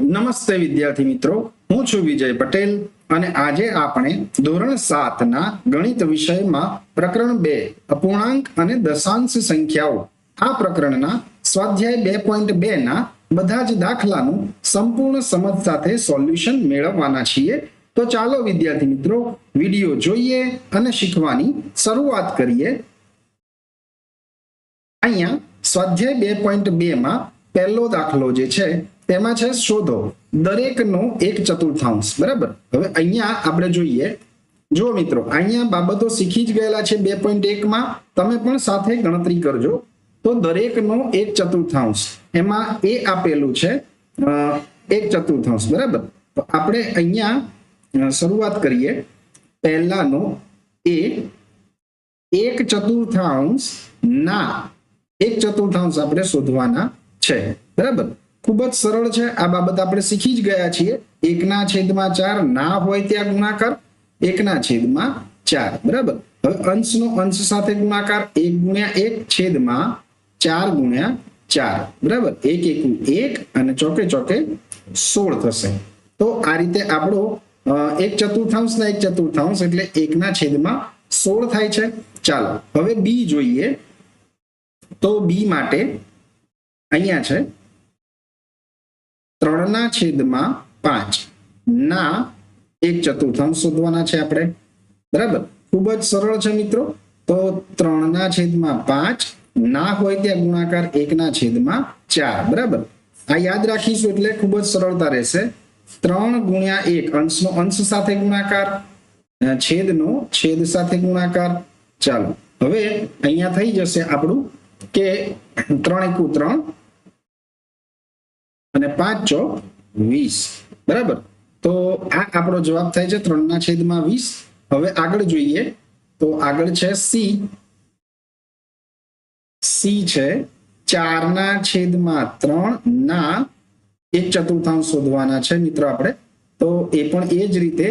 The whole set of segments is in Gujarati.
નમસ્તે વિદ્યાર્થી મિત્રો, હું છું વિજય પટેલ અને આજે આપણે ધોરણ 7 ના ગણિત વિષયમાં પ્રકરણ 2 અપૂર્ણાંક અને દશાંશ સંખ્યાઓ આ પ્રકરણના સ્વાધ્યાય 2.2 ના બધા જ દાખલાનું સંપૂર્ણ સમજ સાથે સોલ્યુશન મેળવવાના છીએ। તો ચાલો વિદ્યાર્થી મિત્રો વિડિયો જોઈએ અને શીખવાની શરૂઆત કરીએ। અહીંયા સ્વાધ્યાય 2.2 માં પહેલો દાખલો જે છે તેમાં છે શોધો દરેકનો 1/4। બરાબર। હવે અહીંયા આપણે જોઈએ, જો મિત્રો અહીંયા બાબતો શીખી જ ગયેલા છે 2.1 માં, તમે પણ સાથે ગણતરી કરજો। તો દરેકનો 1/4 એમાં એ આપેલું છે 1/4। બરાબર। તો આપણે અહીંયા શરૂઆત કરીએ। પહેલાનો એ 1/4 ના 1/4 આપણે શોધવાના છે। બરાબર। ખૂબ જ સરળ છે આ બાબત, આપણે શીખી જ ગયા છીએ। 1/4 ના હોય ત્યાં ગુણાકાર 1/4। બરાબર। હવે અંશનો અંશ સાથે ગુણાકાર 1 × 1 / 4 × 4। બરાબર। 1 × 1 અને ચોકે ચોકે 16 થશે। તો આ રીતે આપણો 1/4 ના 1/4 એટલે 1/16 થાય છે। ચાલો હવે બી જોઈએ। તો બી માટે અહીંયા છે 3/5 ના 1/4 શોધવાના છે આપણે। બરાબર। ખૂબ જ સરળ છે મિત્રો। તો 3/5 ના હોય ત્યાં ગુણાકાર 1/4। બરાબર। આ યાદ રાખીશું એટલે ખૂબ જ સરળતા રહેશે। 3 × 1 અંશનો અંશ સાથે ગુણાકાર, છેદનો છેદ સાથે ગુણાકાર। ચાલો હવે અહીંયા થઈ જશે આપણું કે 3 × 3 અને 5 × 20। બરાબર। તો આ આપણો જવાબ થાય છે 3/20। હવે આગળ જોઈએ તો આગળ છે સી છે 4/3 ના 1/4 શોધવાના છે મિત્રો આપણે। તો એ પણ એ જ રીતે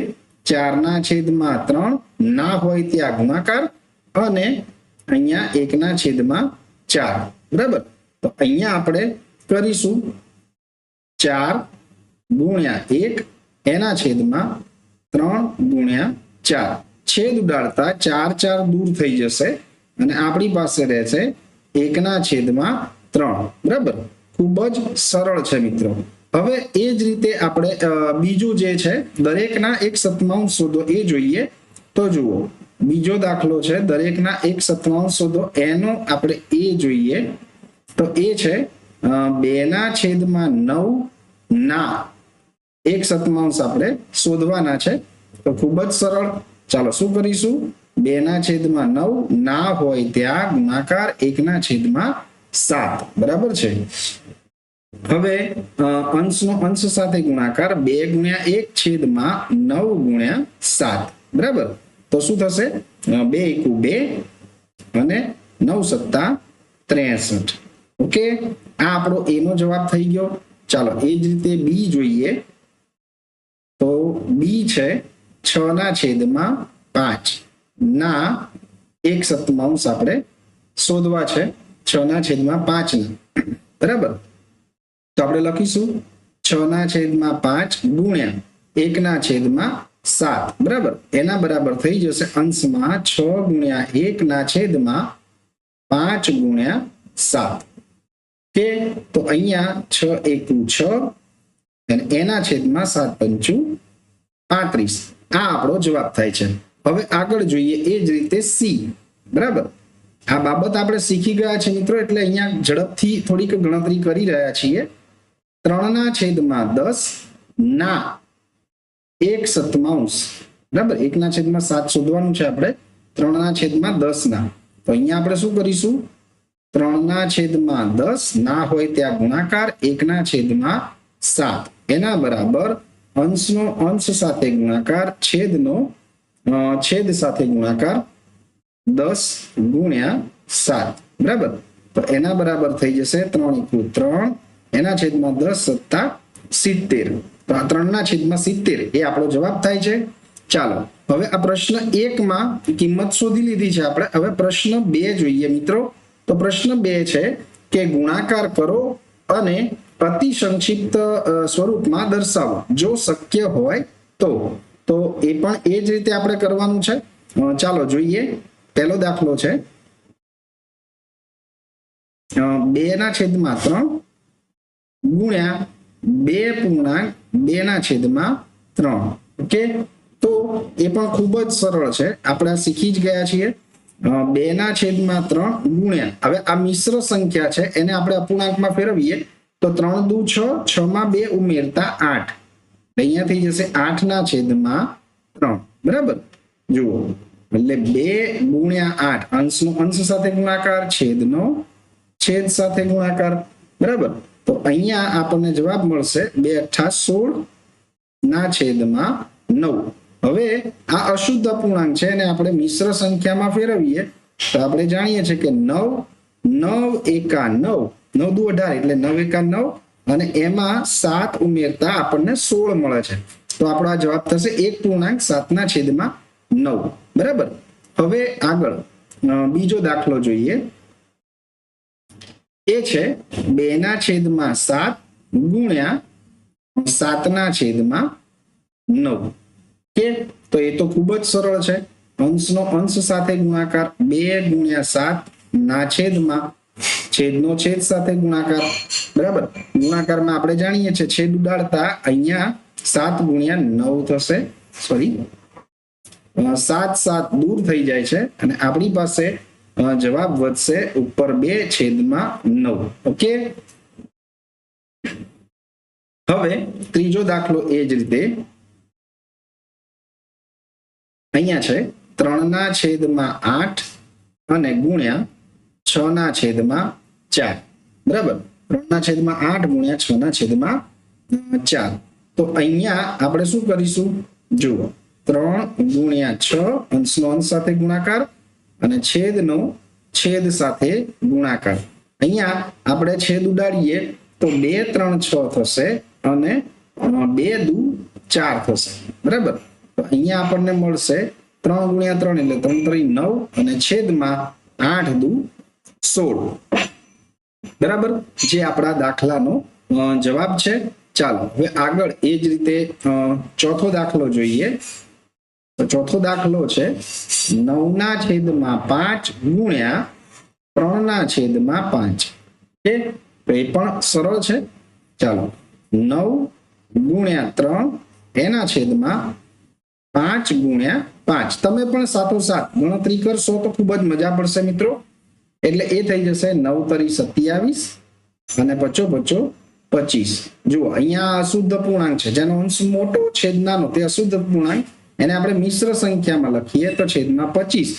4/3 ના હોય ત્યાં ગુણાકાર અને અહીંયા 1/4। બરાબર। તો અહીંયા આપણે કરીશું 4 × 1 એના છેદમાં 3 × 4। છેદ ઉડાડતા 4 4 દૂર થઈ જશે અને આપણી પાસે રહેશે 1/3। બરાબર। ખૂબ જ સરળ છે મિત્રો। હવે એ જ રીતે આપણે બીજું જે છે દરેકના 1/7 શોધો એ જોઈએ। તો જુઓ બીજો દાખલો છે દરેકના 1/7 શોધો, એનો આપણે એ જોઈએ। તો એ છે 2/9 ના 1/7 આપણે શોધવાના છે। તો ખૂબ જ સરળ। ચાલો શું કરીશું, 2/9 ના હોય ત્યાં ગુણાકાર 1/7। બરાબર છે। હવે અંશનો અંશ સાથે ગુણાકાર 2 × 1 / 9 × 7। બરાબર। તો શું થશે, 2 × 2 અને 9 × 63। ઓકે, આ આપણો એનો જવાબ થઈ ગયો। ચાલો એ જ રીતે બી જોઈએ। તો બી છે 6/5 ના 1/7 આપણે શોધવા છે। 6/5 બરાબર। તો આપણે લખીશું 6/5 ગુણ્યા 1/7। બરાબર। એના બરાબર થઈ જશે અંશમાં 6 × 1/5 × 7। કે તો અહીંયા 6 × 6 અને એના છેદમાં 7 × 35। આ આપણો જવાબ થાય છે। હવે આગળ જોઈએ એ જ રીતે સી। બરાબર। આ બાબત આપણે શીખી ગયા છે મિત્રો, એટલે અહીંયા ઝડપથી થોડીક ગણતરી કરી રહ્યા છીએ। 3/10 ના 1/7। બરાબર। 1/7 શોધવાનું છે આપણે 3/10 ના। તો અહીંયા આપણે શું કરીશું, 3/10 ના હોય ત્યાં ગુણાકાર 1/7। એના બરાબર અંશનો અંશ સાથે ગુણાકાર, છેદનો છેદ સાથે ગુણાકાર 10 × 7। બરાબર। તો એના બરાબર થઈ જશે 3 × 3 એના છેદમાં 10 + 70। તો આ 3/70 એ આપણો જવાબ થાય છે। ચાલો હવે આ પ્રશ્ન 1 માં કિંમત શોધી લીધી છે આપણે। હવે પ્રશ્ન 2 જોઈએ મિત્રો। તો પ્રશ્ન 2 છે કે ગુણાકાર કરો અને અતિ સંક્ષિપ્ત સ્વરૂપમાં દર્શાવો જો શક્ય હોય તો એ પણ એ જ રીતે આપણે કરવાનું છે. ચાલો જોઈએ. પહેલો દાખલો છે 2/3 ગુણ્યા 2/2/3. ઓકે, તો એ પણ ખૂબ જ સરળ છે, આપણે શીખી જ ગયા છીએ. 2/3 ગુણ્યા, હવે આ મિશ્ર સંખ્યા છે એને આપણે અપૂર્ણાંકમાં ફેરવીએ તો 3 દુ 6, 6 માં 2 ઉમેરતા 8, અહીંયા થઈ જશે 8/3. બરાબર, જુઓ એટલે 2 ગુણ્યા 8, અંશનો અંશ સાથે ગુણાકાર, છેદનો છેદ સાથે ગુણાકાર. બરાબર, તો અહીંયા આપણને જવાબ મળશે 2/8 16/9. હવે આ અશુદ્ધ અપૂર્ણાંક છે અને આપણે મિશ્ર સંખ્યામાં ફેરવીએ તો આપણે જાણીએ છીએ કે 9 એકા 9, 9 દુ 18 એટલે 9 એકા 9 અને એમાં 7 ઉમેરતા આપણને 16 મળે છે. તો આપણો આ જવાબ થશે 1.7/9. બરાબર, હવે આગળ બીજો દાખલો જોઈએ. એ છે 2/7 ગુણ્યા 7/9. કે તો એ તો ખૂબ જ સરળ છે. અંશનો અંશ સાથે ગુણાકાર, 2 ગુણ્યા 7 ના છેદમાં છેદનો છેદ સાથે ગુણાકાર. બરાબર, ગુણાકારમાં આપણે જાણીએ છીએ છેદ ઉડાડતા અહીંયા 7 ગુણ્યા 9 થશે. સોરી, 7 દૂર થઈ જાય છે અને આપણી પાસે જવાબ વધશે ઉપર 2/9. ઓકે, હવે ત્રીજો દાખલો એ જ રીતે અહીંયા છે 3/8 અને ગુણ્યા 6/4. બરાબર, 3/8 ગુણ્યા 6/4. તો અહીંયા આપણે શું કરીશું? જુઓ, 3 ગુણ્યા 6, અંશનો અંશ સાથે ગુણાકાર અને છેદનો છેદ સાથે ગુણાકાર. અહીંયા આપણે છેદ ઉડાડીએ તો 2 3 6 થશે અને 2 દુ 4 થશે. બરાબર, તો અહીંયા આપણને મળશે 3 ગુણ્યા 3 એટલે 3 3 9 અને છેદમાં 8 દુ 16. બરાબર, જે આપણા દાખલાનો જવાબ છે. ચાલો હવે આગળ એ જ રીતે ચોથો દાખલો જોઈએ. તો ચોથો દાખલો છે 9/5 ગુણ્યા 3/5. તો એ પણ સરળ છે. ચાલો, 9 ગુણ્યા 3 એના છેદમાં 5 ગુણ્યા 5. તમે પણ સાથોસાથ ગણતરી કરશો તો ખૂબ જ મજા પડશે મિત્રો. એટલે એ થઈ જશે 9 તરી 27 અને 5 25. જુઓ, અહીંયા અશુદ્ધ પૂર્ણાંક છે જેનો અંશ મોટો છેદ નાનો, તે અશુદ્ધ પૂર્ણાંક. એને આપણે મિશ્ર સંખ્યામાં લખીએ તો છેદમાં 25,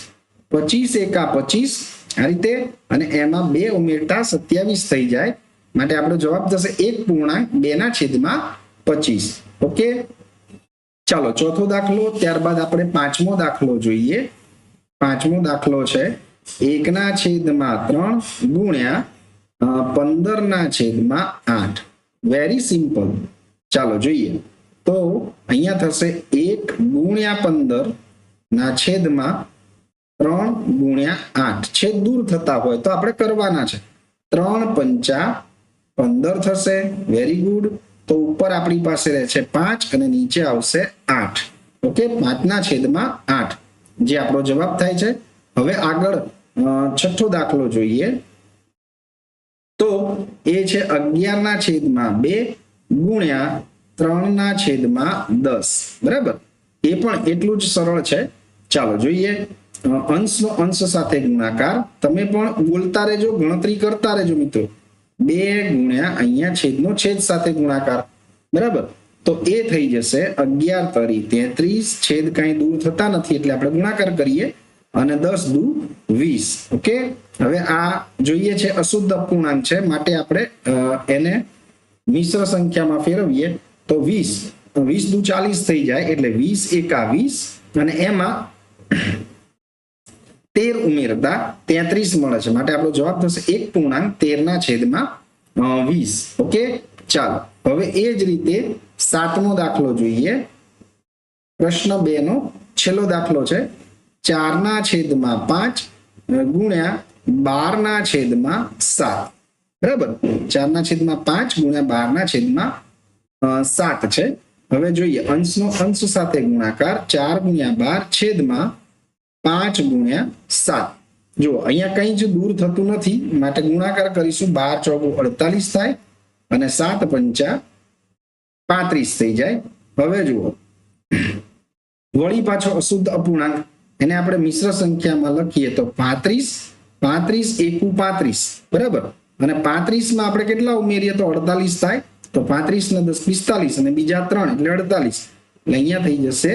25 એકા 25 આ રીતે, અને એમાં 2 ઉમેરતા 27 થઈ જાય. માટે આપણો જવાબ થશે 1.2/25. ઓકે, ચાલો ચોથો દાખલો, ત્યારબાદ આપણે પાંચમો દાખલો જોઈએ. પાંચમો દાખલો છે 1/3 ગુણ્યા 15/8. Very simple. ચાલો જોઈએ. તો અહીંયા થશે 1 ગુણ્યા 15 ના છેદમાં 3 ગુણ્યા 8. છેદ દૂર થતા હોય તો આપણે કરવાના છે. 3 પંચા 15 થશે. Very good. તો ઉપર આપણી પાસે રહે છે 5 અને નીચે આવશે 8. ઓકે, 5/8 જે આપણો જવાબ થાય છે. હવે આગળ છઠ્ઠો દાખલો જોઈએ. તો એ છે 11/2 ગુણ્યા 3/10. બરાબર, એ પણ એટલું જ સરળ છે. ચાલો જોઈએ. અંશનો અંશ સાથે ગુણાકાર. તમે પણ બોલતા રહેજો, ગણતરી કરતા રહેજો મિત્રો. 2 ગુણ્યા અહીંયા છેદનો છેદ સાથે ગુણાકાર. બરાબર, તો એ થઈ જશે 11 તરી 33. છેદ કઈ દૂર થતા નથી એટલે આપણે ગુણાકાર કરીએ અને 10 દુ 20. ઓકે, હવે આ જોઈએ છે અશુદ્ધ અપૂર્ણાંક છે, માટે આપણે એને મિશ્ર સંખ્યામાં ફેરવીએ તો 20 દુ 40 થઈ જાય એટલે 20 એકા 20 અને એમાં 13 ઉમેરતા 33 મળે છે. માટે આપણો જવાબ થશે 1.13/20. ઓકે, ચાલો હવે એ જ રીતે સાતમો દાખલો જોઈએ. પ્રશ્ન 2 નો છેલ્લો દાખલો છે 4/5 ગુણ્યા 12/7. બરાબર. 4/5 ગુણ્યા 12/7 છે. હવે જોઈએ અંશનો અંશ સાથે ગુણાકાર 4/12 છેદમાં 5/7. જો અહીંયા કઈ જ દૂર થતું નથી માટે ગુણાકાર કરીશું. 12 ચોકુ 48 થાય અને 7 પંચા 35 થઈ જાય. હવે જુઓ વળી પાછો અશુદ્ધ અપૂર્ણાંક એને આપણે મિશ્ર સંખ્યામાં લખીએ તો 35 એકુ 35 બરાબર. અને 35 માં આપણે કેટલા ઉમેરીએ તો 48 થાય. તો 35 ને 10 45 અને બીજા 3 એટલે 48 એટલે અહીંયા થઈ જશે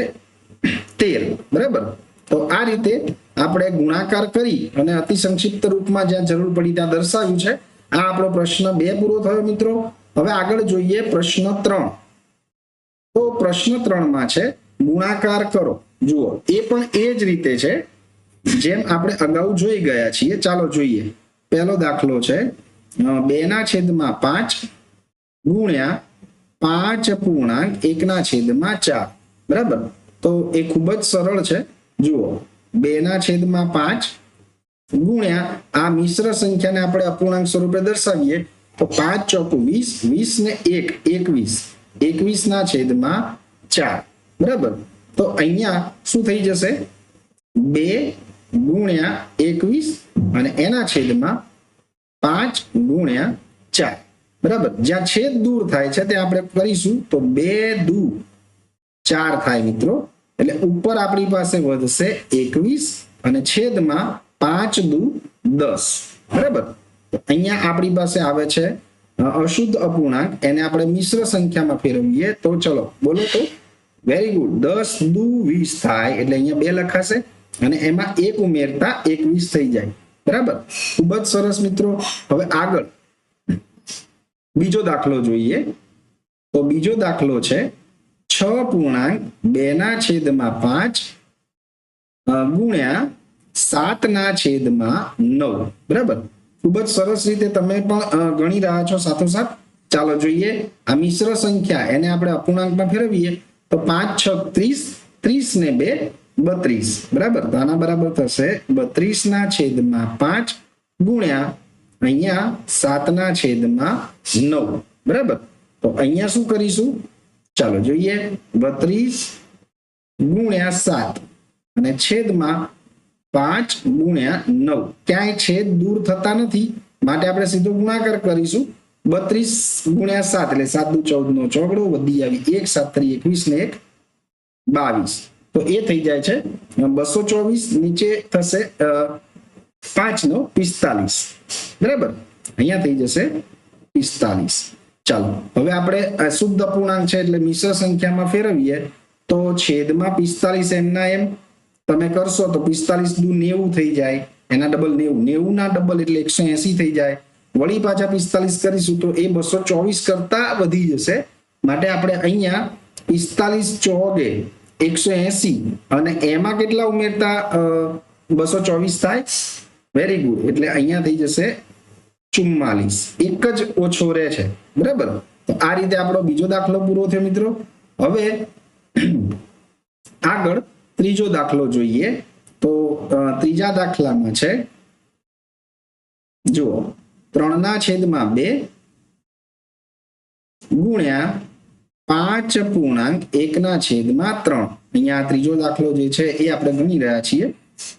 13 બરાબર. તો આ રીતે આપણે ગુણાકાર કરી અને અતિ સંક્ષિપ્ત રૂપમાં જ્યાં જરૂર પડી ત્યાં દર્શાવ્યું છે. આ આપણો પ્રશ્ન 2 પૂરો થયો મિત્રો. હવે આગળ જોઈએ પ્રશ્ન 3. તો પ્રશ્ન 3 માં છે ગુણાકાર કરો. જુઓ એ પણ એ જ રીતે છે જેમ આપણે અગાઉ જોઈ ગયા છીએ. ચાલો જોઈએ. પહેલો દાખલો છે 2/5 ગુણ્યા 5.1/4 બરાબર. તો એ ખૂબ જ સરળ છે. જુઓ 2/5 ગુણ્યા આ મિશ્ર સંખ્યાને આપણે અપૂર્ણાંક સ્વરૂપે દર્શાવીએ તો 5 ચોકુ 20 20 ને 1 21/4 બરાબર. તો અહીંયા શું થઈ જશે 2 ગુણ્યા 21 અને એના છેદમાં 5 ગુણ્યા 4 બરાબર. જ્યાં છેદ દૂર થાય છે તે આપણે કરીશું તો 2 દુ 4 થાય મિત્રો. એટલે ઉપર આપણી પાસે વધશે 21 અને છેદમાં 5 દુ 10 બરાબર. અહીંયા આપણી પાસે આવે છે અશુદ્ધ અપૂર્ણાંક. એને આપણે મિશ્ર સંખ્યામાં ફેરવીએ તો ચલો બોલો તો વેરી ગુડ 10 દુ 20 થાય એટલે અહીંયા 2 લખાશે અને એમાં 1 ઉમેરતા 21 થઈ જાય બરાબર. ખૂબ જ સરસ મિત્રો. હવે આગળ બીજો દાખલો જોઈએ. તો બીજો દાખલો છે 6.2/5 ગુણ્યા 7/9 બરાબર. ખૂબ જ સરસ રીતે તમે પણ ગણી રહ્યા છો સાથોસાથ. ચાલો જોઈએ. આ મિશ્ર સંખ્યા એને આપણે અપૂર્ણાંકમાં ફેરવીએ તો 5 6 30 ને 2 32 બરાબર. તો આના બરાબર થશે 32/5 ગુણ્યા અહીંયા 7/9 બરાબર. તો અહીંયા શું કરીશું ચાલો જોઈએ. 32 ગુણ્યા 7 અને છેદમાં 5 ગુણ્યા 9. ક્યાંય છેદ દૂર થતા નથી માટે આપણે સીધો ગુણાકાર કરીશું. 32 ગુણ્યા 7 એટલે 7 દુ 14 નો ચોગડો વધી આવી 1 7 3 21 ને 1 22. તો એ થઈ જાય છે 224. નીચે થશે 5 નો 45 બરાબર. અહીંયા થઈ જશે 45. ચાલો હવે આપણે શુદ્ધ અપૂર્ણાંક છે એટલે મિશ્ર સંખ્યામાં ફેરવીએ તો છેદમાં 45 એમના એમ તમે કરશો તો 45 દુ 90 થઈ જાય. એના ડબલ 90 ના ડબલ એટલે 180 થઈ જાય. વળી પાછા 45 કરીશું તો એ 224 કરતા વધી જશે માટે આપણે અહીંયા 45 ચોગે 180 અને એમાં કેટલા ઉમેરતા 224 થાય. Very good. એટલે અહીંયા થઈ જશે 44. એક જ ઓછો રહે છે બરાબર. તો આ રીતે આપણો બીજો દાખલો પૂરો થયો મિત્રો. હવે આગળ ત્રીજો દાખલો જોઈએ. તો ત્રીજા દાખલામાં છે જુઓ 3/2 ગુણ્યા 5.1/3. અહીંયા ત્રીજો દાખલો જે છે એ આપણે ગણી રહ્યા છીએ.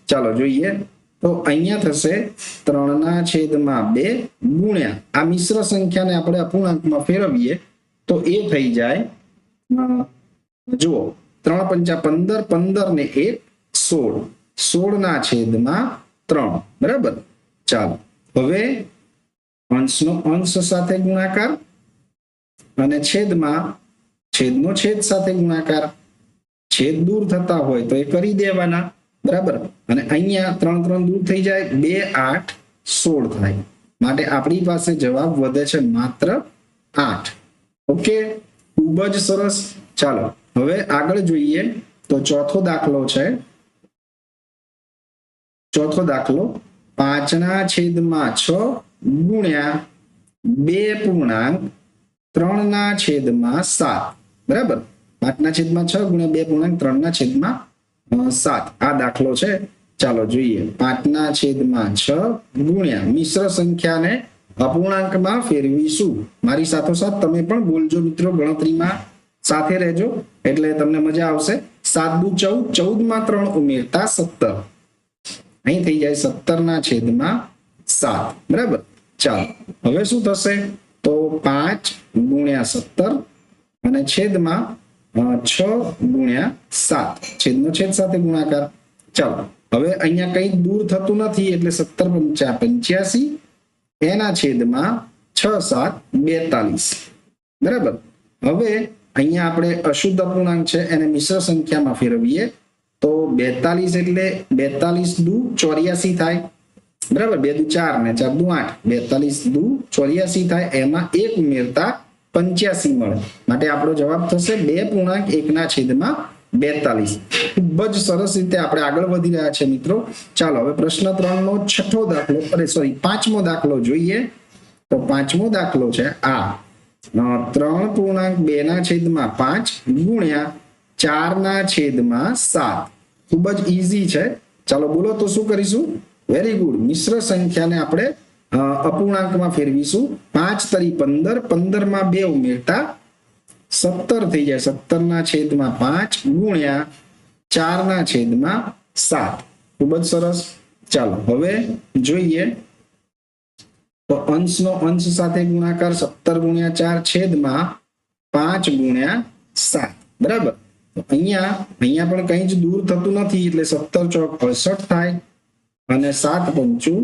ચાલો જોઈએ. તો અહીંયા થશે 3/2 ગુણ્યા આ મિશ્ર સંખ્યાને આપણે અપૂર્ણાંકમાં ફેરવીએ તો એ થઈ જાય જુઓ 3 5 15 ને 1 16 16/3 બરાબર. ચાલો હવે અંશનો અંશ સાથે ગુણાકાર અને છેદમાં છેદનો છેદ સાથે ગુણાકાર. છેદ દૂર થતા હોય તો એ કરી દેવાના બરાબર. અને અહીંયા 3 3 દૂર થઈ જાય 2 8 16 થાય માટે આપણી પાસે જવાબ વધે છે માત્ર 8. ઓકે ખૂબ જ સરસ. ચાલો હવે આગળ જોઈએ. તો ચોથો દાખલો છે. ચોથો દાખલો 5/6 ગુણ્યા 2.3/7 બરાબર. 5/6 ગુણ્યા 2.3/7 આ દાખલો છે. ચાલો જોઈએ. 5/6 ગુણ્યા મિશ્ર સંખ્યાને અપૂર્ણાંકમાં ફેરવીશું. મારી સાથોસાથ તમે પણ બોલજો મિત્રો, ગણતરીમાં સાથે રહેજો એટલે તમને મજા આવશે. 7 દુ 14, 14 માં 3 ઉમેરતા 17, અહીં થઈ જાય 17/7. બરાબર. ચાલો હવે શું થશે તો 5 ગુણ્યા 17 અને છેદમાં 6/7, છેદનો છેદ સાથે ગુણાકાર. ચાલો હવે અહીંયા કઈ દૂર થતું નથી એટલે 17 × 85 એના છેદમાં 6×7 = 42. બરાબર. હવે અહીંયા આપણે અશુદ્ધ અપૂર્ણાંક છે એને મિશ્ર સંખ્યામાં ફેરવીએ તો 42 એટલે 42 દુ 84 થાય. બરાબર. 2 દુ 4 ને 4 દુ 8, 42 દુ 84 થાય. એમાં 1 ઉમેરતા 85 મળે, માટે આપણો જવાબ થશે 2.1/42. ખૂબ જ સરસ રીતે આપણે આગળ વધી રહ્યા છે મિત્રો. ચાલો હવે પ્રશ્ન 3 નો છઠ્ઠો દાખલો, પાંચમો દાખલો જોઈએ. તો પાંચમો દાખલો છે આ 3.2/5 ગુણ્યા 4/7. ખૂબ જ ઈઝી છે. ચાલો બોલો તો શું કરીશું? Very good. મિશ્ર સંખ્યાને આપણે અપૂર્ણાંકમાં ફેરવીશું. 5 તરી 15, 15 માં 2 ઉમેરતા 17 થઈ જાય. 17/5 ગુણ્યા 4/7. ખૂબ જ સરસ. ચાલો હવે જોઈએ તો અંશનો અંશ સાથે ગુણાકાર 17 × 4 છેદમાં 5/7. બરાબર. અહીંયા પણ કઈ જ દૂર થતું નથી એટલે 17 ચોક 68 થાય અને 7 પંચું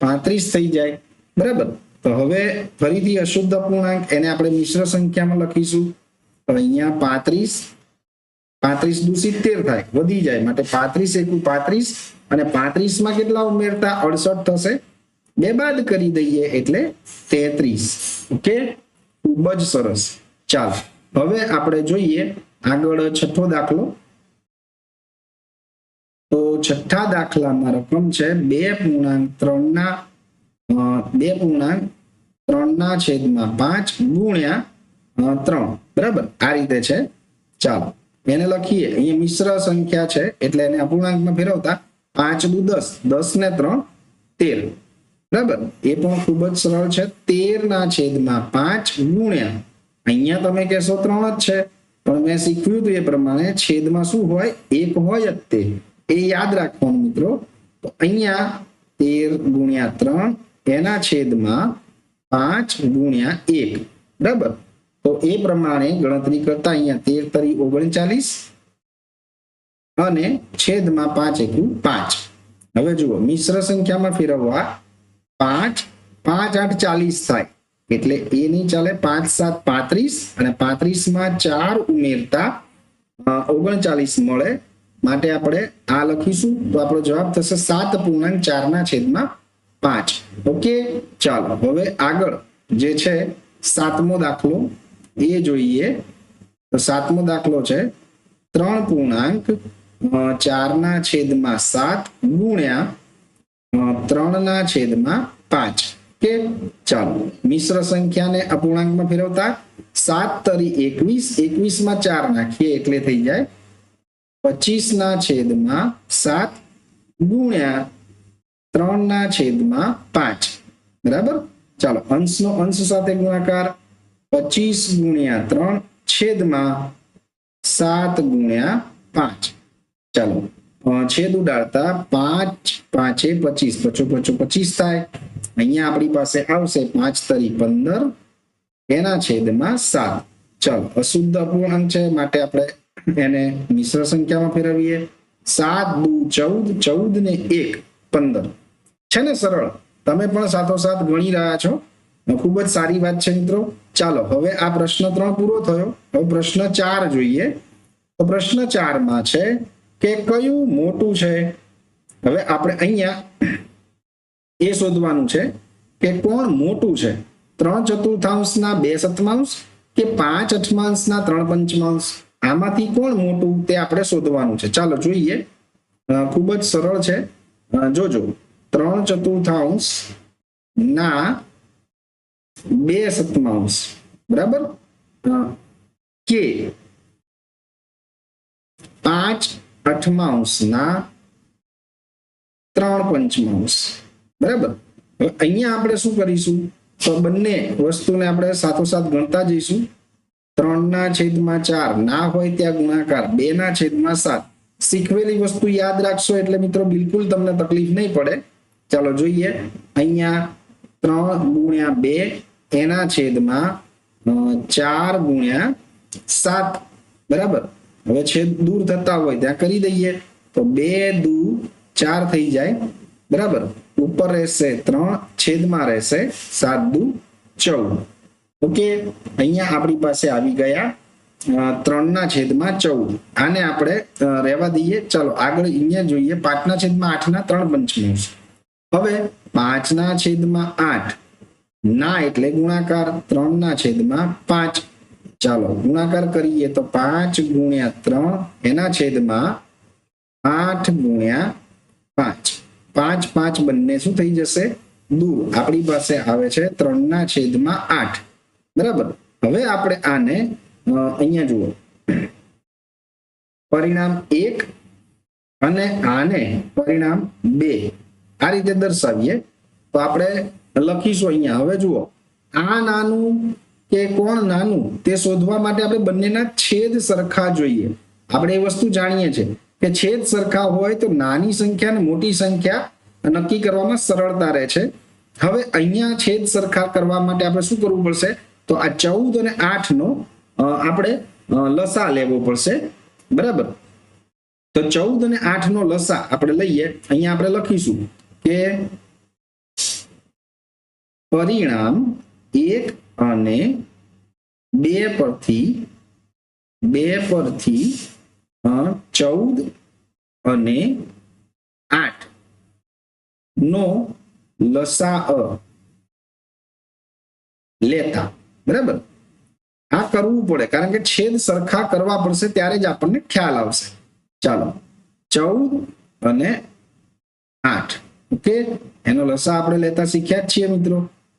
35 થઈ જાય. બરાબર. તો હવે ફરીથી અશુદ્ધ અપૂર્ણાંક એને આપણે મિશ્ર સંખ્યામાં લખીશું. તો અહીંયા 35 દુ 70 થાય, વધી જાય, માટે 35 × 35 અને 35 માં કેટલા ઉમેરતા 68 થશે. 2 બાદ કરી દઈએ એટલે 33. ઓકે, ખૂબ જ સરસ. ચાલો હવે આપણે જોઈએ આગળ છઠ્ઠો દાખલો. તો છઠ્ઠા દાખલામાં રકમ છે 2.3/5 ગુણ્યા 3. બરાબર. આ રીતે છે. ચાલો એને લખીએ. અહીંયા મિશ્ર સંખ્યા છે એટલે એને અપૂર્ણાંકમાં ફેરવતા 5 દુ 10, 10 ને 3 13. બરાબર. એ પણ ખૂબ જ સરળ છે. 13/5 ગુણ્યા, અહીંયા તમે કહેશો 3 જ છે, પણ મેં શીખવ્યું હતું એ પ્રમાણે છેદમાં શું હોય? 1 હોય જ તે, એ યાદ રાખવાનું મિત્રો. તો અહીંયા 13 × 3 એના છેદમાં 5/1. બરાબર. તો એ પ્રમાણે ગણતરી કરતા અહીંયા 13 તરી 39 અને છેદમાં 5 × 5. હવે જુઓ મિશ્ર સંખ્યામાં ફેરવવા 5 5 8 40 થાય એટલે એ નહીં ચાલે. 5 7 35 અને 35 માં 4 ઉમેરતા 39 મળે, માટે આપણે આ લખીશું. તો આપણો જવાબ થશે 7.4/5. ઓકે. ચાલો હવે આગળ જે છે 7મો દાખલો એ જોઈએ. તો 7મો દાખલો છે 3.4/7 ગુણ્યા 3/5. કે ચાલો મિશ્ર સંખ્યાને અપૂર્ણાંકમાં ફેરવતા 7 તરી 21, 21 માં 4 નાખીએ એટલે થઈ જાય 25/7 ગુણ્યા 3/5. બરાબર. ચાલો અંશનો અંશ સાથે ગુણાકાર 25 × 3 છેદમાં 7/5. ચાલો છેદ ઉડાડતા 5 5 25, 25 થાય. અહીંયા આપણી પાસે આવશે 5 તરી 15 એના છેદમાં 7. ચાલો અશુદ્ધ અપૂર્ણાંક છે માટે આપણે એને મિશ્ર સંખ્યામાં ફેરવીએ. 7 દુ 14, 14 ને 1 15. છે ને સરળ? તમે પણ સાથોસાથ ગણી રહ્યા છો, ખૂબ જ સારી વાત છે મિત્રો. ચાલો હવે આ પ્રશ્ન 3 પૂરો થયો. હવે પ્રશ્ન 4 જોઈએ. તો પ્રશ્ન 4 માં છે કે કયું મોટું છે. હવે આપણે અહીંયા એ શોધવાનું છે કે કોણ મોટું છે, 3/4 2/7 કે 5/8 3/5. આમાંથી કોણ મોટું તે આપણે શોધવાનું છે. ચાલો જોઈએ. ખૂબ જ સરળ છે. જોજો 3/4 2/7 બરાબર કે 5/8 3/5 બરાબર. હવે અહીંયા આપણે શું કરીશું, તો બંને વસ્તુને આપણે સાથોસાથ ગણતા જઈશું. 3/4 ના હોય ત્યાં ગુણાકાર 2/7. શીખવેલી વસ્તુ યાદ રાખશો એટલે મિત્રો બિલકુલ તમને તકલીફ નહીં પડે. ચાલો જોઈએ. અહીંયા 3/2 એના છેદમાં 4/7. બરાબર. હવે છેદ દૂર થતા હોય ત્યાં કરી દઈએ તો 2 દુ 4 થઈ જાય. બરાબર. ઉપર રહેશે 3, છેદમાં રહેશે 7 દુ 14. ઓકે, અહીંયા આપણી પાસે આવી ગયા 3/14. આને આપણે રહેવા દઈએ. ચાલો આગળ અહીંયા જોઈએ. 5/8 3 પંચમાંશ. હવે 5/8 ના એટલે ગુણાકાર 3/5. ચાલો ગુણાકાર કરીએ તો 5 × 3 એના છેદમાં 8 × 5. 5 5 બંને શું થઈ જશે, દૂર. આપણી પાસે આવે છે 3/8. બરાબર. હવે આપણે આને અહીંયા જુઓ, પરિણામ 1 અને આને પરિણામ 2 આ રીતે દર્શાવીએ તો આપણે લખીશું અહીંયા. હવે જુઓ, આ નાનું કે કોણ નાનું તે શોધવા માટે આપણે બંનેના છેદ સરખા જોઈએ. આપણે એ વસ્તુ જાણીએ છીએ કે છેદ સરખા હોય તો નાની સંખ્યા અને મોટી સંખ્યા નક્કી કરવામાં સરળતા રહે છે. હવે અહીંયા છેદ સરખા કરવા માટે આપણે શું કરવું પડશે, તો આ 14 અને 8 નો આપણે લસા લેવો પડશે. બરાબર. તો 14 અને 8 નો લસા આપણે લઈએ. અહીંયા આપણે લખીશું કે પરિણામ 1 અને 2 પરથી 14 અને 8 નો લસા લેતા. બરાબર. આ કરવું પડે કારણ કે છેદ સરખા કરવા પડશે ત્યારે જ આપણને ખ્યાલ આવશે. ચાલો 14 અને 8. ઓકે, એનો લસા આપણે લેતા શીખ્યા જ છીએ મિત્રો.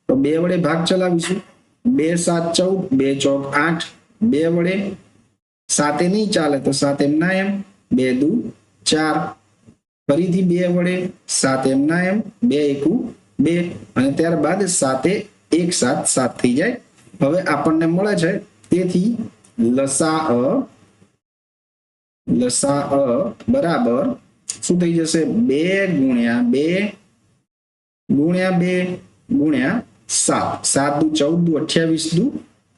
તો 2 વડે ભાગ ચલાવીશું. 2 7 14, 2 ચોક 8. 2 વડે 7 નહીં ચાલે તો 7 એમના એમ, 2 દુ 4. ફરીથી 2 વડે 7 એમના એમ, 2 એકુ 2 અને ત્યારબાદ 7 1 7 7 થઈ જાય. હવે આપણને મળે છે તેથી લસા બરાબર શું થઈ જશે, 2 × 2 × 7. 7 દુ 14 દુ 28 દુ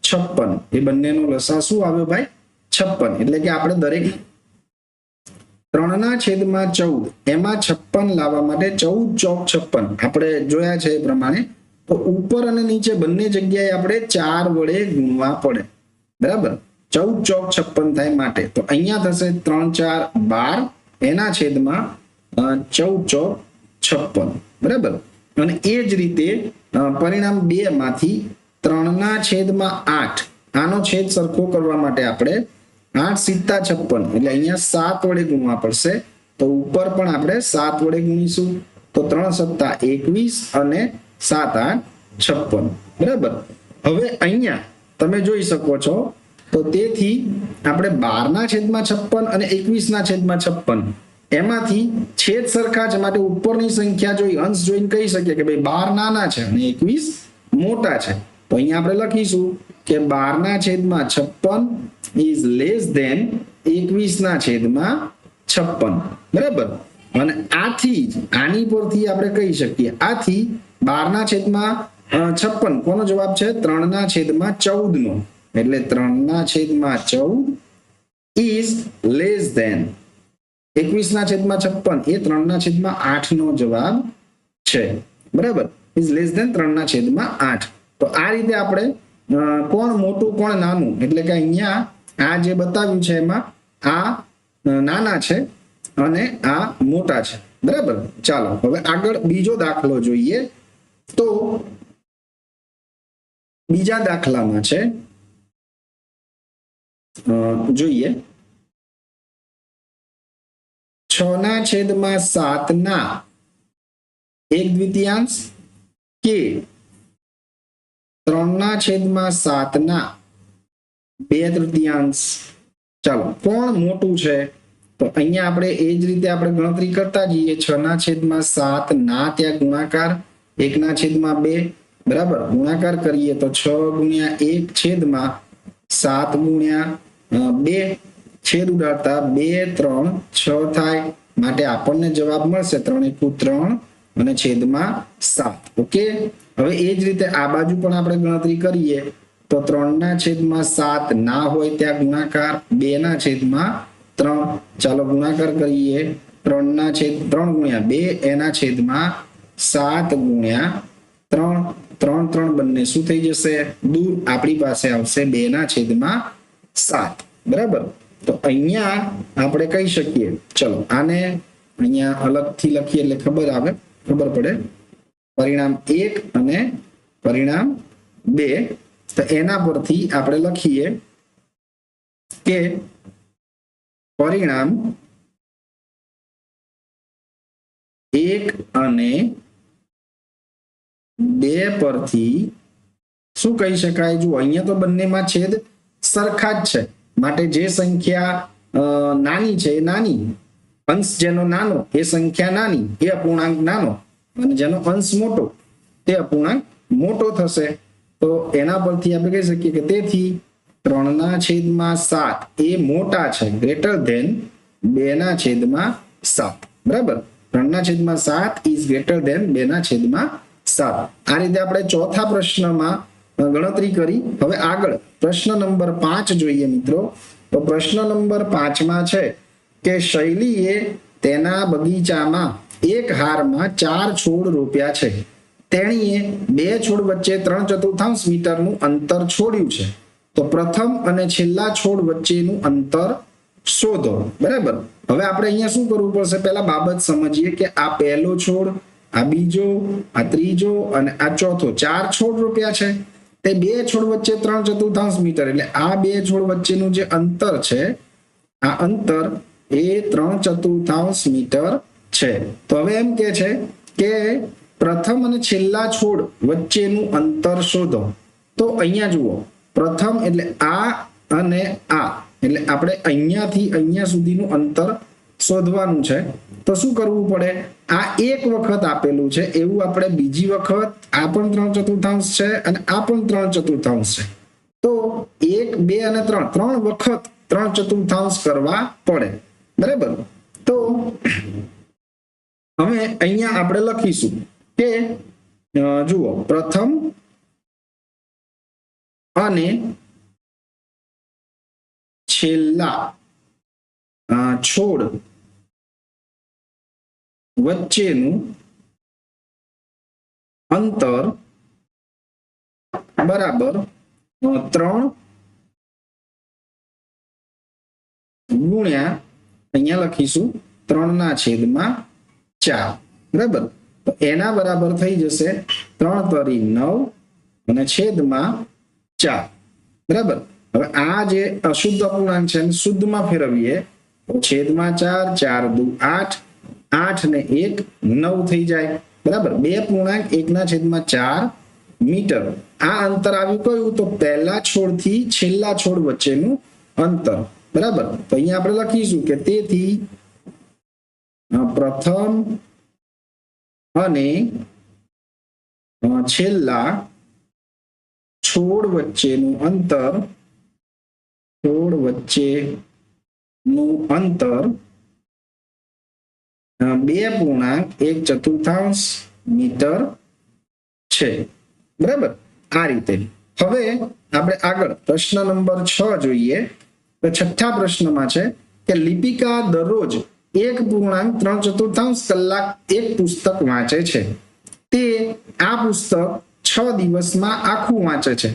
56. એ બંનેનો લસા શું આવ્યો ભાઈ, 56. એટલે કે આપણે દરેક 3/14 એમાં 56 લાવવા માટે 14 ચોક 56 આપણે જોયા છે એ પ્રમાણે. તો ઉપર અને નીચે બંને જગ્યાએ આપણે 4 વડે ગુણવા પડે. બરાબર. 14 ચોક 56 થાય માટે તો અહીંયા થશે 3 4 12 એના છેદમાં 14 ચોક 56. બરાબર. અને એ જ રીતે પરિણામ 2 માંથી 3/8 આનો છેદ સરખો કરવા માટે આપણે 8 સીતા 56 એટલે અહીંયા 7 વડે ગુણવા પડશે. તો ઉપર પણ આપણે 7 વડે ગુણીશું. તો 3 સત્તા 21 અને 7 8 56. બરાબર. હવે અહીંયા તમે જોઈ શકો છો તો તેથી આપણે 12/56 અને 21/56 એમાંથી છેદ સરખા છે માટે ઉપરની સંખ્યા જોઈ અંશ જોઈને કહી શકીએ કે ભાઈ 12 નાના છે અને 21 મોટા છે. તો અહીંયા આપણે લખીશું કે 12/56 is less than 21/56. બરાબર. અને આથી આની પરથી આપણે કહી શકીએ આથી 12/56 કોનો જવાબ છે, 3/14 નો. એટલે 3/14 is less than 21/56 એ 3/8 નો જવાબ છે. બરાબર. is less than 3/8. તો આ રીતે આપણે કોણ મોટું કોણ નાનું એટલે કે અહીંયા આ જે બતાવ્યું છે એમાં આ નાના છે અને આ મોટા છે. બરાબર. ચાલો હવે આગળ બીજો દાખલો જોઈએ. તો બીજા દાખલામાં છે જોઈએ 6/7 1/2 કે 3/7 2/3. ચાલો કોણ મોટું છે તો અહીંયા આપણે એ જ રીતે આપણે ગણતરી કરતા જઈએ. 6/7 ના ત્યાં ગુણાકાર 1/2 બરાબર ગુણાકાર કરીએ તો 6 ગુણ્યા 1 છેદમાં 7 ગુણ્યા 2 છેદ ઉડાડતા 2 3 6 થાય માટે આપણને જવાબ મળશે 3 × 3 અને છેદમાં 7. ઓકે, હવે એ જ રીતે આ બાજુ પણ આપણે ગણતરી કરીએ તો 3/7 ના હોય ત્યાં ગુણાકાર 2/3. ચાલો ગુણાકાર કરીએ 3 ગુણ્યા 2 એના છેદમાં 7 ગુણ્યા 3 3 3 બંને શું થઈ જશે દૂર, આપણી પાસે આવશે 2/7. બરાબર, તો અહીંયા આપણે કહી શકીએ, ચલો આને અહીંયા અલગથી લખીએ એટલે ખબર પડે. પરિણામ 1 અને પરિણામ 2, તો એના પરથી આપણે લખીએ કે પરિણામ 1 અને 2 પરથી શું કહી શકાય? જો અહીંયા તો બંનેમાં છેદ સરખા જ છે, માટે જે સંખ્યા નાની છે એ નાની, અંશ જેનો નાનો એ સંખ્યા નાની, એ અપૂર્ણાંક નાનો, અને જેનો અંશ મોટો તે અપૂર્ણાંક મોટો થશે. તો એના પરથી આપણે કહી શકીએ કે તેથી 3/7 એ મોટા છે, ગ્રેટર ધેન 2/7. બરાબર, 3/7 ઇઝ ગ્રેટર ધેન 2/7. આ રીતે આપણે ચોથા પ્રશ્નમાં ગણતરી કરી. હવે આગળ પ્રશ્ન નંબર 5 જોઈએ મિત્રો. તો પ્રશ્ન નંબર 5માં છે કે શૈલીએ તેના બગીચામાં એક હારમાં 4 છોડ રોપ્યા છે. તેણીએ 2 છોડ વચ્ચે 3/4 મીટરનું અંતર છોડ્યું છે. તો પ્રથમ અને છેલ્લા છોડ વચ્ચેનું અંતર શોધો. બરાબર, હવે આપણે અહીંયા શું કરવું પડશે? પહેલા બાબત સમજીએ કે આ પહેલો છોડ, આ બીજો, આ ત્રીજો અને આ ચોથો, 4 છોડ રોપ્યા છે. તે 2 છોડ વચ્ચે 3/4 મીટર, એટલે આ 2 છોડ વચ્ચેનું જે અંતર છે, આ અંતર એ 3/4 મીટર છે. તો હવે એમ કે છે કે પ્રથમ અને છેલ્લા છોડ વચ્ચેનું અંતર શોધો. તો અહીંયા જુઓ, પ્રથમ એટલે આ અને આ, એટલે આપણે અહીંયાથી અહીંયા સુધીનું અંતર શોધવાનું છે. તો શું કરવું પડે? આ એક વખત આપેલું છે એવું આપણે બીજી વખત, આ પણ 3/4 છે અને આ પણ 3/4 છે. તો 1 2 અને 3 વખત 3/4 કરવા પડે. બરાબર, તો હવે અહીંયા આપણે લખીશું કે જુઓ, પ્રથમ અને છેલ્લા છોડ વચ્ચેનું અંતર બરાબર 3 ગુણ્યા અહીંયા લખીશું 3/4. બરાબર, તો એના બરાબર થઈ જશે 3 તરી 9 અને છેદમાં 4. બરાબર, હવે આ જે અશુદ્ધ અપૂર્ણાંક છે શુદ્ધમાં ફેરવીએ તો છેદમાં 4, 4 દુ 8, 8 ને 1 9 થઈ જાય. બરાબર, 2.1/4 મીટર. આ અંતર આવ્યું કયું? તો પહેલા છોડથી છેલ્લા છોડ વચ્ચેનું અંતર. બરાબર, તો અહીંયા આપણે લખીશું કે તેથી પ્રથમ અને છેલ્લા છોડ વચ્ચેનું અંતર 2.1/4 મીટર છે. બરાબર, આ રીતે. હવે આપણે આગળ પ્રશ્ન નંબર 6 જોઈએ. તો છઠ્ઠા પ્રશ્નમાં છે કે લિપિકા દરરોજ 1.3/4 કલાક એક પુસ્તક વાંચે છે. તે આ પુસ્તક 6 દિવસમાં આખું વાંચે છે.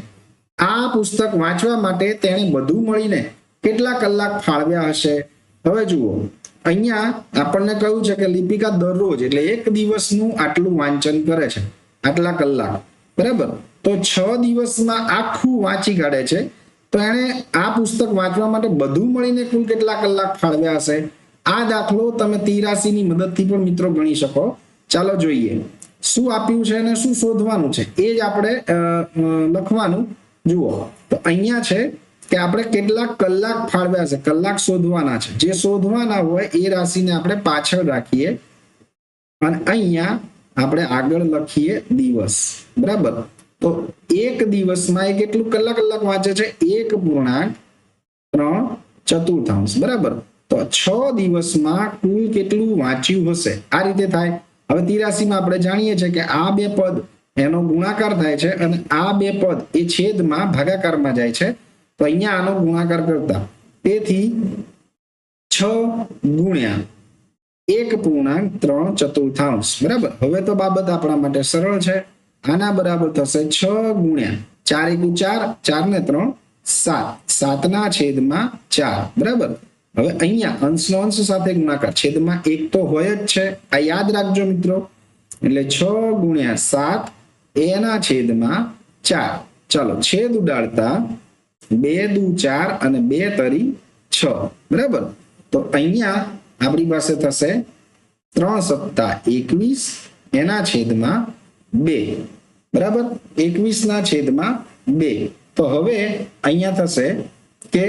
આ પુસ્તક વાંચવા માટે તેણે બધું મળીને કેટલા કલાક ફાળવ્યા હશે? હવે જુઓ, અહીંયા આપણને કહ્યું છે કે લિપિકા દરરોજ એટલે એક દિવસનું આટલું વાંચન કરે છે, આટલા કલાક. બરાબર, તો 6 દિવસમાં આખું વાંચી કાઢે છે. તો એણે આ પુસ્તક વાંચવા માટે બધું મળીને કુલ કેટલા કલાક ફાળવ્યા હશે? આ દાખલો તમે તીરાશીની મદદથી પણ મિત્રો ગણી શકો. ચાલો જોઈએ શું આપ્યું છે અને શું શોધવાનું છે, એ જ આપણે લખવાનું. જુઓ, તો અહીંયા છે કે આપણે કેટલા કલાક ફાળવ્યા છે, કલાક શોધવાના છે. જે શોધવાના હોય એ રાશિને આપણે પાછળ રાખીએ અને અહીંયા આપણે આગળ લખીએ દિવસ, બરાબર. તો એક દિવસમાં એ કેટલું કલાક વાંચે છે? 1.3 બરાબર. તો 6 દિવસમાં કુલ કેટલું વાંચ્યું હશે? આ રીતે થાય. હવે 83 માં આપણે જાણીએ છીએ કે આ બે પદ એનો ગુણાકાર થાય છે અને આ બે પદ એ છેદમાં ભાગાકારમાં જાય છે. તો અહીંયા આનો ગુણાકાર કરતા, તેથી 6 ગુણ્યા 1.3 બરાબર. હવે તો બાબત આપણા માટે સરળ છે. આના બરાબર થશે 6 ગુણ્યા 4 × 4 4 ને 3 7 7 ના છેદમાં 4 બરાબર. હવે અહીંયા અંશનો અંશ સાથે ગુણાકાર, છેદમાં 1 તો હોય જ છે, આ યાદ રાખજો મિત્રો. એટલે 6 ગુણ્યા 7 એના છેદમાં 4. ચાલો છેદ ઉડાડતા 2 દુ 4 અને 2 તરી 6 બરાબર. તો અહીંયા આપણી પાસે થશે 3 સત્તા 21 એના છેદમાં 2 બરાબર. 21 ના છેદમાં 2. તો હવે અહીંયા થશે કે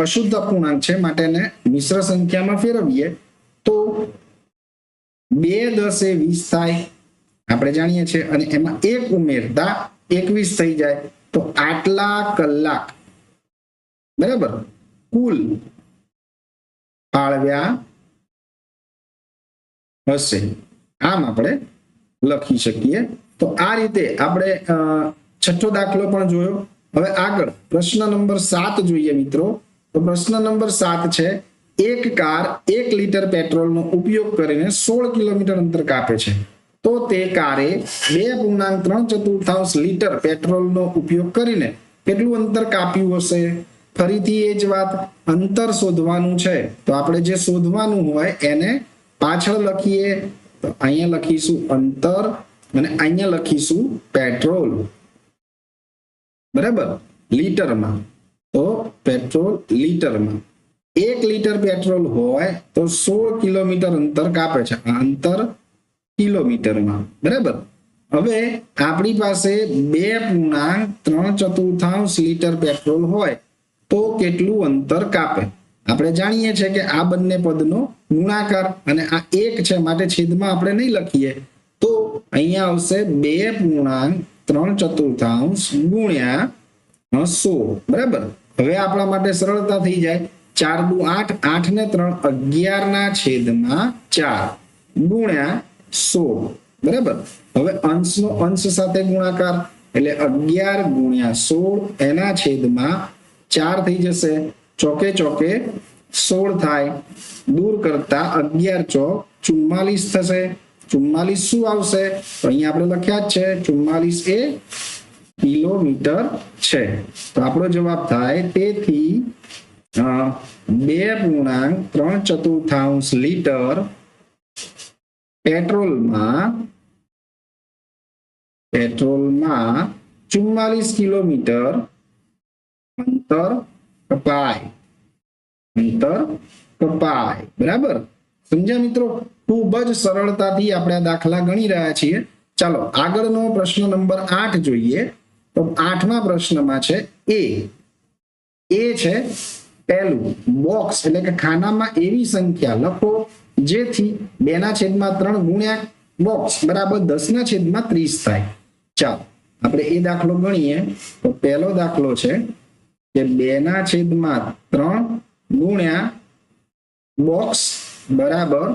અશુદ્ધ અપૂર્ણાંક છે માટે એને મિશ્ર સંખ્યામાં ફેરવીએ તો 2 10 એ 20 થાય, આપણે જાણીએ છીએ. અને એમાં 1 ઉમેરતા 21 થઈ જાય. તો આટલા કલાક બરાબર કુલ ફાળવ્યા હશે, આમ આપણે લખી શકીએ. તો આ રીતે આપણે છઠ્ઠો દાખલો પણ જોયો. હવે આગળ પ્રશ્ન નંબર 7 જોઈએ મિત્રો. તો પ્રશ્ન નંબર 7 છે, એક કાર 1 લીટર પેટ્રોલનો ઉપયોગ કરીને 16 કિલોમીટર અંતર કાપે છે. તો તે કારે 2.3 લીટર પેટ્રોલનો ઉપયોગ કરીને કેટલું અંતર કાપ્યું હશે? ફરીથી એ જ વાત, અંતર શોધવાનું છે. તો આપણે જે શોધવાનું હોય એને પાછળ લખીએ. તો અહીંયા લખીશું અંતર અને અહીંયા લખીશું પેટ્રોલ બરાબર લીટરમાં. તો પેટ્રોલ લીટરમાં 1 લીટર પેટ્રોલ હોય તો 16 કિલોમીટર અંતર કાપે છે. આ અંતર કિલોમીટરમાં બરાબર. હવે આપણી પાસે 2.3 લીટર પેટ્રોલ હોય તો કેટલું અંતર કાપે? આપણે જાણીએ છીએ કે આ બંને પદનો ગુણાકાર અને આ 1 છે માટે છેદમાં આપણે નહીં લખીએ. તો અહીંયા આવશે 2.3 ગુણ્યા 16 બરાબર. હવે આપણા માટે સરળતા થઈ જાય. 4 દુ 8 8 ને 3 11 ના છેદમાં 4 ગુણ્યા 16 બરાબર. હવે અંશનો અંશ સાથે ગુણાકાર એટલે 11 ગુણ્યા 16 એના છેદમાં 4 થઈ જશે. ચોકે ચોકે 16 થાય. દૂર કરતા 11 ચોક 44 થશે. 44 શું આવશે? તો અહીંયા આપણે લખ્યા જ છે 44 એ કિલોમીટર છે. તો આપણો જવાબ થાય તેથી 2.3 લીટર પેટ્રોલમાં 44 કિલોમીટર અંતર કપાય બરાબર. સમજ્યા મિત્રો? ખૂબ જ સરળતાથી આપણે આ દાખલા ગણી રહ્યા છીએ. ચાલો આગળનો પ્રશ્ન નંબર 8 જોઈએ. તો 8મા પ્રશ્નમાં છે એ છે પહેલું બોક્સ એટલે કે ખાનામાં એવી સંખ્યા લખો જેથી 2/3 ગુણ્યા બોક્સ બરાબર 10/30 થાય. ચાલો આપણે એ દાખલો ગણીએ. તો પહેલો દાખલો છે કે 2/3 ગુણ્યા બોક્સ બરાબર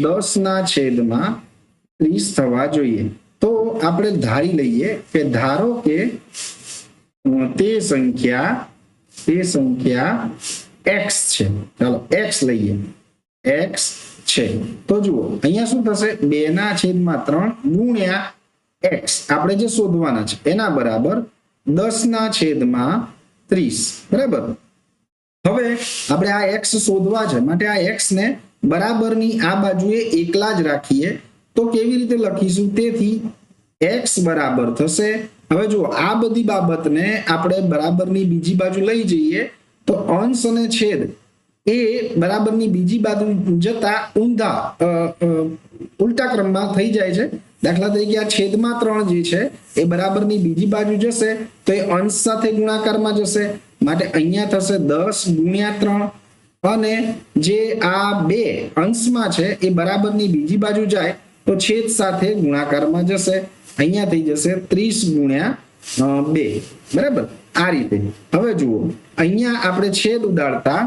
10/30 થવા જોઈએ. તો આપણે ધારી લઈએ કે ધારો કે તે સંખ્યા x છે. ચાલો x લઈએ, x છે. તો જુઓ અહીંયા શું થશે? 2/3 ગુણ્યા x આપણે જે શોધવાના છે એના બરાબર 10/30 બરાબર. હવે આપણે આ x શોધવા છે માટે આ x ને બરાબરની આ બાજુએ એકલા જ રાખીએ. તો કેવી રીતે લખીશું? તેથી x બરાબર થશે. હવે જુઓ આ બધી બાબતને આપણે બરાબરની બીજી બાજુ લઈ જઈએ તો અંશ અને છેદ એ બરાબરની બીજી બાજુ જતા ઉલટા ક્રમમાં થઈ જાય છે. દાખલા તરીકે આ છેદમાં 3 જે છે એ બરાબરની બીજી બાજુ જશે તો એ અંશ સાથે ગુણાકારમાં જશે માટે અહીંયા થશે 10/3 અને જે આ બે અંશમાં છે એ બરાબરની બીજી બાજુ જાય તો છેદ સાથે ગુણાકારમાં જશે, અહીંયા થઈ જશે 30 ગુણ્યા 2, બરાબર? આ રીતે. હવે જુઓ, અહીંયા આપણે છેદ ઉડાડતા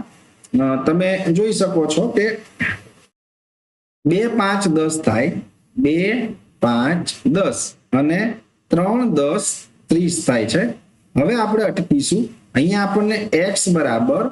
તમે જોઈ શકો છો કે 2 5 10 થાય, 2 5 10 અને 3 10 30 થાય છે. હવે આપણે અટકીશું. અહીંયા આપણને x બરાબર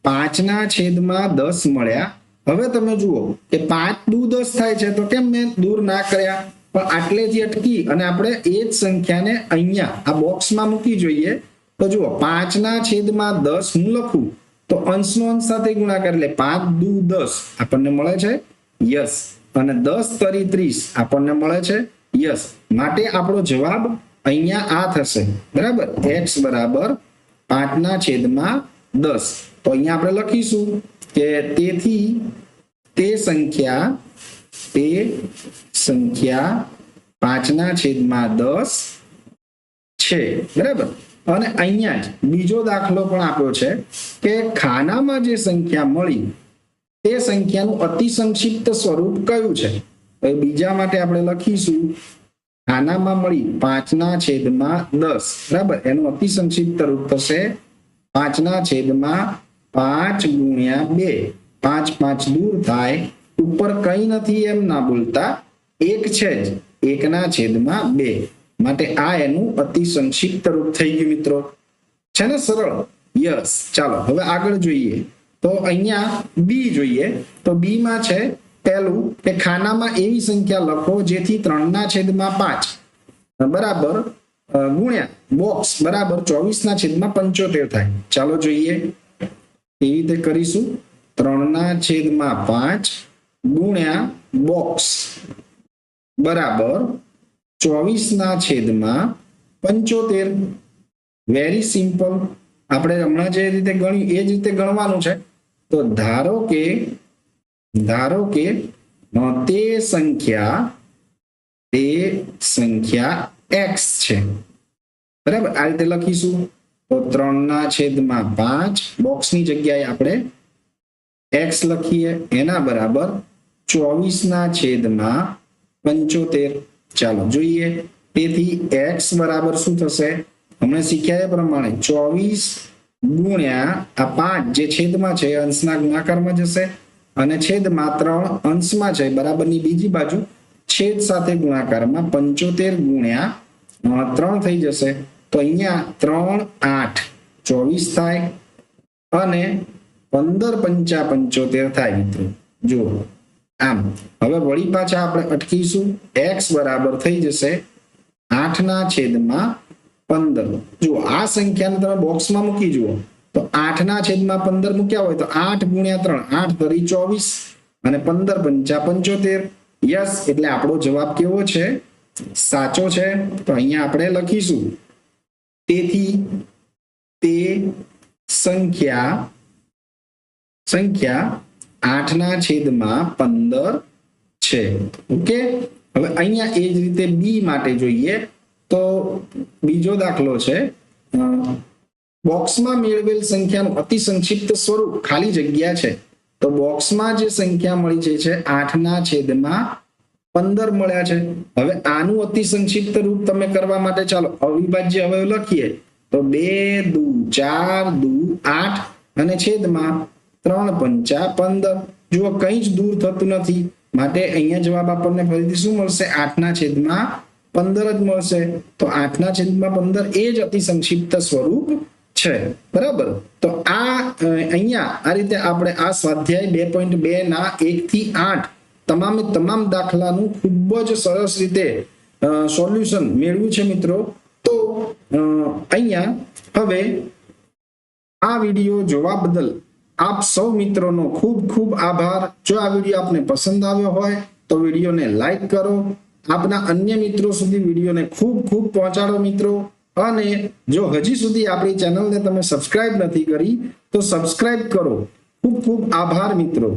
5/10 મળ્યા. હવે તમે જુઓ કે 5 દુ 10 થાય છે, તો કેમ મેં દૂર ના કર્યા, પણ આટલેથી અટકી અને આપણે એ જ સંખ્યાને અહીંયા આ બોક્સમાં મૂકી જોઈએ. તો જુઓ 5/10 હું લખું તો અંશનો અંશ સાથે ગુણાકાર એટલે 5 દુ 10 આપણને મળે છે યસ, અને 10 તરી 30 આપણને મળે છે યસ. માટે આપણો જવાબ અહીંયા આ થશે, બરાબર? x બરાબર 5/10. તો અહીંયા આપણે લખીશું કે તેથી તે સંખ્યા 5/10 છે, બરાબર? અને અહીંયા જ બીજો દાખલો પણ આપ્યો છે કે ખાનામાં જે સંખ્યા મળી તે સંખ્યાનું અતિ સંક્ષિપ્ત સ્વરૂપ કયું છે. તો બીજા માટે આપણે લખીશું ખાનામાં મળી 5/10, બરાબર? એનું અતિ સંક્ષિપ્ત રૂપ થશે 5/5 ગુણ્યા 2. 5 5 દૂર થાય, ઉપર કઈ નથી એમ ના બોલતા, એક છે જ, 1/2. માટે આ એનું અતિ સંક્ષિપ્ત રૂપ થઈ ગયું મિત્રો. છે ને સરળ? યસ. ચાલો હવે આગળ જોઈએ. તો અહીંયા બી જોઈએ. તો બી માં છે પહેલું કે ખાનામાં એવી સંખ્યા લખો જેથી 3/5 બરાબર ગુણ્યા બોક્સ બરાબર 24/75 થાય. ચાલો જોઈએ કેવી રીતે કરીશું. 3/5 ગુણ્યા બોક્સ બરાબર 24/75. Very simple. આપણે હમણાં જે રીતે ગણ્યું એ જ રીતે ગણવાનું છે. તો ધારો કે તે સંખ્યા x છે, બરાબર? આ રીતે લખીશું. તો 3/5 બોક્સની જગ્યાએ આપણે x લખીએ, એના બરાબર 24/75. ચાલો જોઈએ. તેથી x બરાબર શું થશે? હમણાં શીખ્યા એ પ્રમાણે 24 ગુણ્યા આ 5 જે છેદમાં છે અંશના ગુણાકારમાં જશે, અને છેદમાં 3 અંશમાં છે બરાબરની બીજી બાજુ છેદ સાથે ગુણાકારમાં 75 ગુણ્યા 3 થઈ જશે. તો અહીંયા 3 8 24 થાય અને 15 × 75 થાય મિત્રો. જુઓ આમ. હવે વળી પાછા આપણે અટકીશું. x બરાબર થઈ જશે 8/15. જુઓ આ સંખ્યાને તમે બોક્સમાં મૂકી જુઓ તો 8/15 મૂક્યા હોય તો 8 ગુણ્યા 3 8 તરી 24 અને 15 × 75. યસ. એટલે આપણો જવાબ કેવો છે? સાચો છે. તો અહીંયા આપણે લખીશું તેથી તે સંખ્યા 8/15 છે. ઓકે. હવે અહીંયા એ જ રીતે બી માટે જોઈએ. તો બીજો દાખલો છે બોક્સમાં મેળવેલ સંખ્યાનું અતિ સંક્ષિપ્ત સ્વરૂપ ખાલી જગ્યા છે. તો બોક્સમાં જે સંખ્યા મળી છે 8/15 મળ્યા છે. હવે આનું અતિ સંક્ષિપ્ત રૂપ તમે કરવા માટે ચાલો અવિભાજ્ય અવયવ લખીએ. તો 2 દુ 4 દુ 8 અને છેદમાં 3 × 15. જુઓ કંઈ જ દૂર થતું નથી, માટે અહીંયા જવાબ આપણને ફરીથી શું મળશે? 8/15 જ મળશે. તો 8/15 એ જ અતિ સંક્ષિપ્ત સ્વરૂપ છે, બરાબર? તો આ અહીંયા આ રીતે આપણે આ સ્વાધ્યાય 2.2 ના 1 થી 8 તમામ દાખલાનું ખૂબ જ સરસ રીતે સોલ્યુશન મેળવ્યું છે મિત્રો. તો અહીંયા હવે આ વિડીયો જોવા બદલ આપ સૌ મિત્રોનો ખૂબ ખૂબ આભાર. જો આ વિડીયો આપને પસંદ આવ્યો હોય તો વિડીયોને લાઈક કરો, આપના અન્ય મિત્રો સુધી વિડીયોને ખૂબ ખૂબ પહોંચાડો મિત્રો. અને જો હજી સુધી આપણી ચેનલને તમે સબસ્ક્રાઇબ નથી કરી તો સબસ્ક્રાઇબ કરો. ખૂબ ખૂબ આભાર મિત્રો.